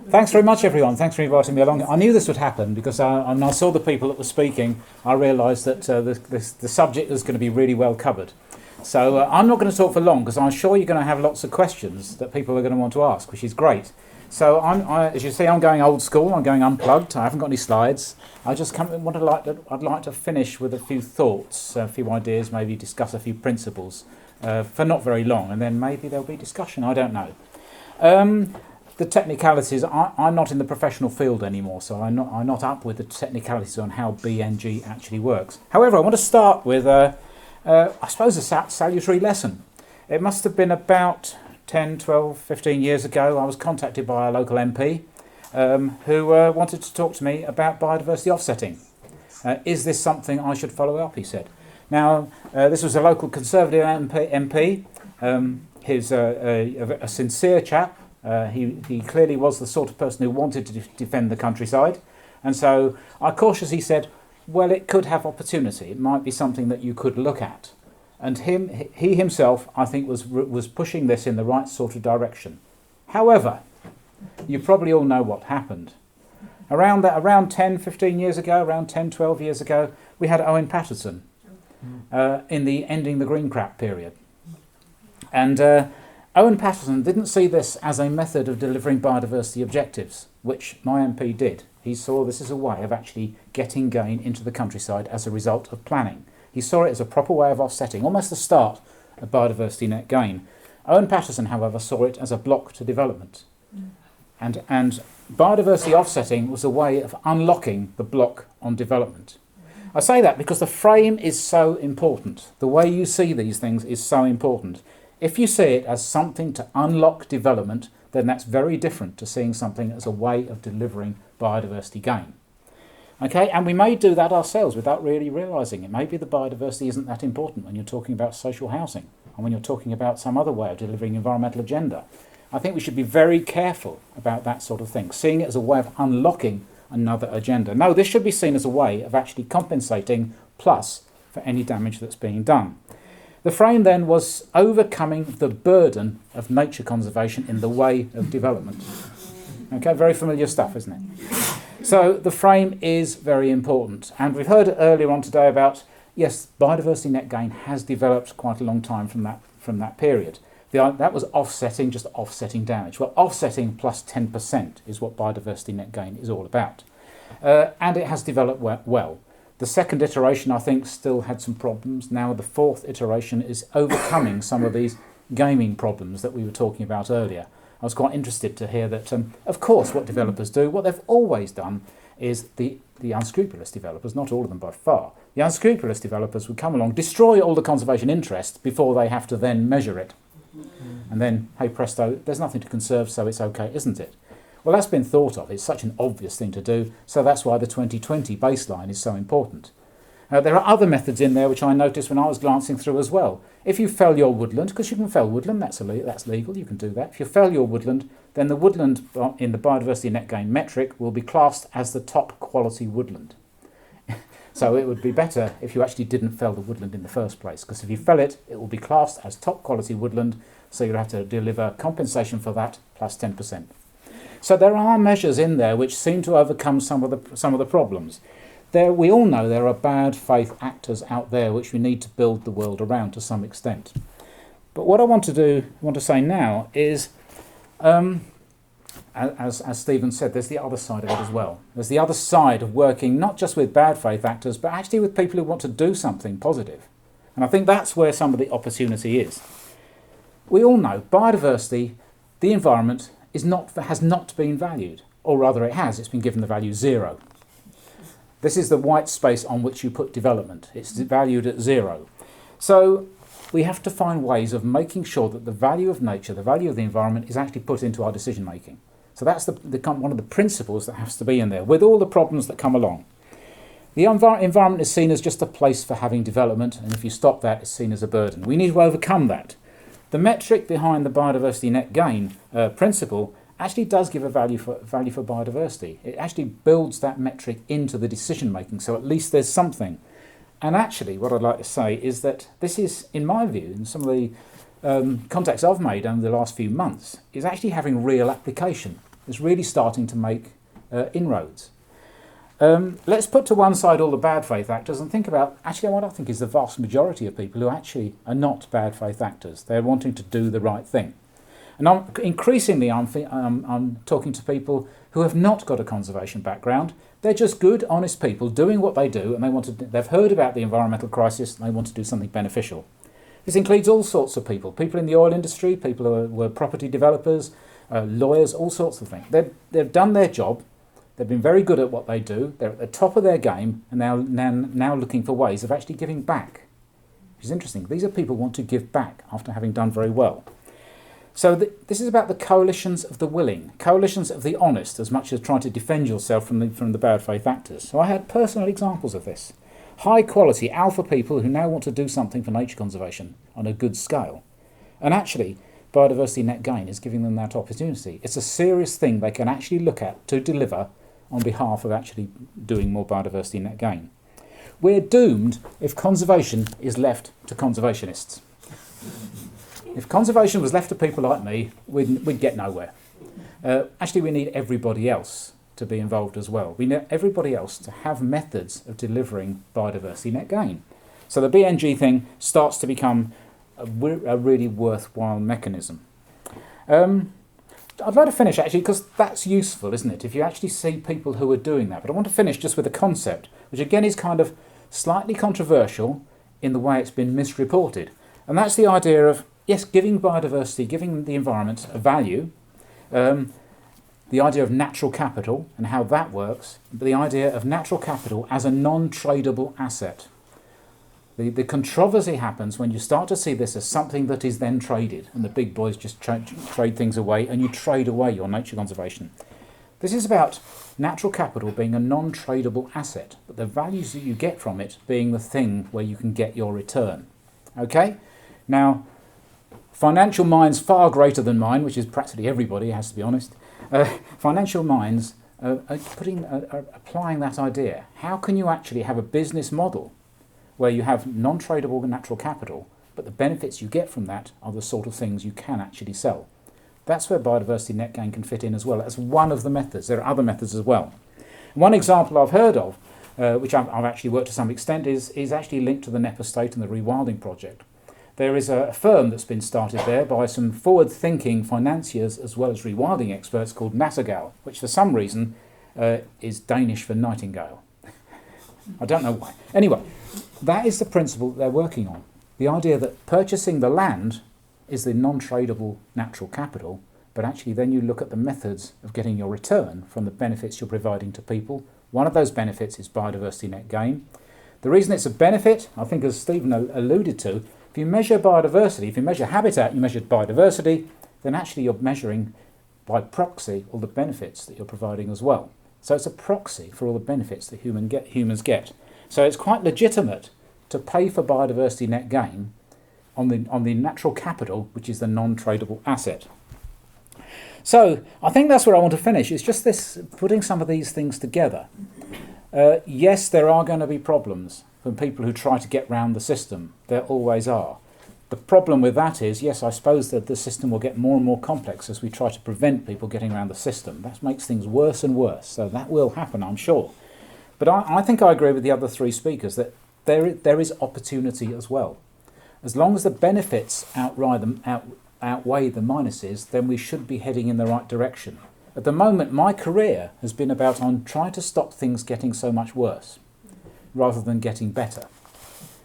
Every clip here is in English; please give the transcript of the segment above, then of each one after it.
Thanks very much, everyone. Thanks for inviting me along. I knew this would happen because when I saw the people that were speaking, I realised that the subject was going to be really well covered. So I'm not going to talk for long because I'm sure you're going to have lots of questions that people are going to want to ask, which is great. So as you see, I'm going old school. I'm going unplugged. I haven't got any slides. I'd like to finish with a few thoughts, a few ideas, maybe discuss a few principles for not very long, and then maybe there'll be discussion. I don't know. The technicalities, I'm not in the professional field anymore, so I'm not up with the technicalities on how BNG actually works. However, I want to start with, I suppose, a salutary lesson. It must have been about 10, 12, 15 years ago. I was contacted by a local MP who wanted to talk to me about biodiversity offsetting. Is this something I should follow up, he said. Now, this was a local Conservative MP. He's a sincere chap. He clearly was the sort of person who wanted to defend the countryside, and so I cautiously said, well, it could have opportunity. It might be something that you could look at. And he himself, I think, was pushing this in the right sort of direction. However, you probably all know what happened. Around 10, 15 years ago, around 10, 12 years ago, we had Owen Paterson in the ending the green crap period. And Owen Paterson didn't see this as a method of delivering biodiversity objectives, which my MP did. He saw this as a way of actually getting gain into the countryside as a result of planning. He saw it as a proper way of offsetting, almost the start of Biodiversity Net Gain. Owen Paterson, however, saw it as a block to development. And biodiversity offsetting was a way of unlocking the block on development. I say that because the frame is so important. The way you see these things is so important. If you see it as something to unlock development, then that's very different to seeing something as a way of delivering biodiversity gain. Okay, and we may do that ourselves without really realising it. Maybe the biodiversity isn't that important when you're talking about social housing and when you're talking about some other way of delivering environmental agenda. I think we should be very careful about that sort of thing, seeing it as a way of unlocking another agenda. No, this should be seen as a way of actually compensating plus for any damage that's being done. The frame then was overcoming the burden of nature conservation in the way of development. Okay, very familiar stuff, isn't it? So the frame is very important. And we've heard earlier on today about, yes, biodiversity net gain has developed quite a long time from that period. That was offsetting, just offsetting damage. Well, offsetting plus 10% is what biodiversity net gain is all about. And it has developed well. The second iteration, I think, still had some problems. Now the fourth iteration is overcoming some of these gaming problems that we were talking about earlier. I was quite interested to hear that, of course, what developers do, what they've always done is the unscrupulous developers, not all of them by far, the unscrupulous developers would come along, destroy all the conservation interest before they have to then measure it. And then, hey presto, there's nothing to conserve, so it's okay, isn't it? Well, that's been thought of. It's such an obvious thing to do, so that's why the 2020 baseline is so important. There are other methods in there which I noticed when I was glancing through as well. If you fell your woodland, because you can fell woodland, that's legal, you can do that. If you fell your woodland, then the woodland in the biodiversity net gain metric will be classed as the top quality woodland. So it would be better if you actually didn't fell the woodland in the first place, because if you fell it, it will be classed as top quality woodland, so you'll have to deliver compensation for that plus 10%. So there are measures in there which seem to overcome some of the problems. We all know there are bad faith actors out there which we need to build the world around to some extent. But what I want to say now is, as Stephen said, there's the other side of it as well. There's the other side of working not just with bad faith actors, but actually with people who want to do something positive. And I think that's where some of the opportunity is. We all know biodiversity, the environment, has not been valued, or rather it has. It's been given the value 0. This is the white space on which you put development. It's valued at 0. So we have to find ways of making sure that the value of nature, the value of the environment, is actually put into our decision making. So that's one of the principles that has to be in there, with all the problems that come along. The environment is seen as just a place for having development, and if you stop that, it's seen as a burden. We need to overcome that. The metric behind the biodiversity net gain principle actually does give a value for biodiversity. It actually builds that metric into the decision making, so at least there's something. And actually, what I'd like to say is that this is, in my view, in some of the contacts I've made over the last few months, is actually having real application. is really starting to make inroads. Let's put to one side all the bad faith actors and think about actually what I think is the vast majority of people who actually are not bad faith actors. They're wanting to do the right thing. And increasingly I'm talking to people who have not got a conservation background. They're just good, honest people doing what they do, and they've heard about the environmental crisis and they want to do something beneficial. This includes all sorts of people in the oil industry, people who are property developers, lawyers, all sorts of things. They've done their job. They've been very good at what they do. They're at the top of their game and now looking for ways of actually giving back. Which is interesting. These are people who want to give back after having done very well. So this is about the coalitions of the willing, coalitions of the honest, as much as trying to defend yourself from the bad faith actors. So I had personal examples of this. High quality alpha people who now want to do something for nature conservation on a good scale. And actually, Biodiversity Net Gain is giving them that opportunity. It's a serious thing they can actually look at to deliver on behalf of actually doing more biodiversity net gain. We're doomed if conservation is left to conservationists. If conservation was left to people like me, we'd get nowhere. Actually, we need everybody else to be involved as well. We need everybody else to have methods of delivering biodiversity net gain. So the BNG thing starts to become a really worthwhile mechanism. I'd like to finish actually because that's useful, isn't it? If you actually see people who are doing that. But I want to finish just with a concept, which again is kind of slightly controversial in the way it's been misreported. And that's the idea of, yes, giving biodiversity, giving the environment a value, the idea of natural capital and how that works, but the idea of natural capital as a non-tradable asset. The controversy happens when you start to see this as something that is then traded, and the big boys just trade things away, and you trade away your nature conservation. This is about natural capital being a non-tradable asset, but the values that you get from it being the thing where you can get your return. Okay? Now, financial minds far greater than mine, which is practically everybody, has to be honest, financial minds are applying that idea. How can you actually have a business model where you have non-tradable natural capital, but the benefits you get from that are the sort of things you can actually sell? That's where biodiversity net gain can fit in as well. That's one of the methods. There are other methods as well. One example I've heard of, which I've actually worked to some extent, is actually linked to the Nep estate and the rewilding project. There is a firm that's been started there by some forward-thinking financiers as well as rewilding experts called Nattergal, which for some reason is Danish for nightingale. I don't know why. Anyway, that is the principle that they're working on. The idea that purchasing the land is the non-tradable natural capital, but actually then you look at the methods of getting your return from the benefits you're providing to people. One of those benefits is biodiversity net gain. The reason it's a benefit, I think as Stephen alluded to, if you measure biodiversity, if you measure habitat, you measure biodiversity, then actually you're measuring by proxy all the benefits that you're providing as well. So it's a proxy for all the benefits that humans get. So it's quite legitimate to pay for biodiversity net gain on the natural capital, which is the non-tradable asset. So I think that's where I want to finish. It's just this, putting some of these things together. Yes, there are going to be problems from people who try to get round the system. There always are. The problem with that is, yes, I suppose that the system will get more and more complex as we try to prevent people getting around the system. That makes things worse and worse. So that will happen, I'm sure. But I think I agree with the other three speakers that there is opportunity as well. As long as the benefits outweigh the minuses, then we should be heading in the right direction. At the moment, my career has been about on trying to stop things getting so much worse, rather than getting better.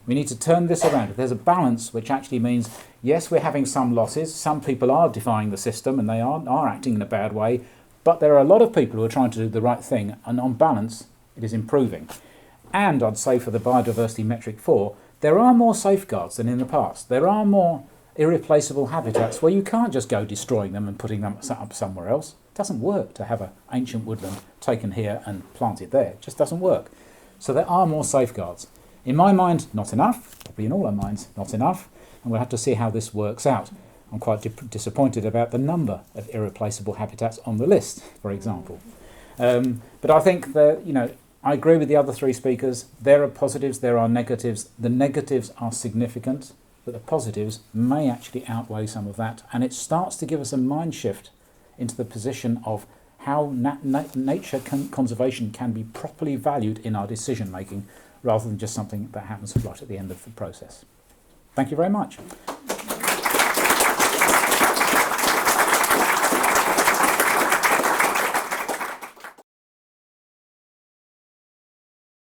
We need to turn this around. If there's a balance, which actually means, yes, we're having some losses, some people are defying the system and they are acting in a bad way, but there are a lot of people who are trying to do the right thing, and on balance, it is improving. And I'd say for the biodiversity metric 4, there are more safeguards than in the past. There are more irreplaceable habitats where you can't just go destroying them and putting them up somewhere else. It doesn't work to have an ancient woodland taken here and planted there. It just doesn't work. So there are more safeguards. In my mind, not enough. Probably in all our minds, not enough. And we'll have to see how this works out. I'm quite disappointed about the number of irreplaceable habitats on the list, for example. But I think that, I agree with the other three speakers. There are positives, there are negatives. The negatives are significant, but the positives may actually outweigh some of that. And it starts to give us a mind shift into the position of how nature conservation can be properly valued in our decision making, rather than just something that happens right at the end of the process. Thank you very much.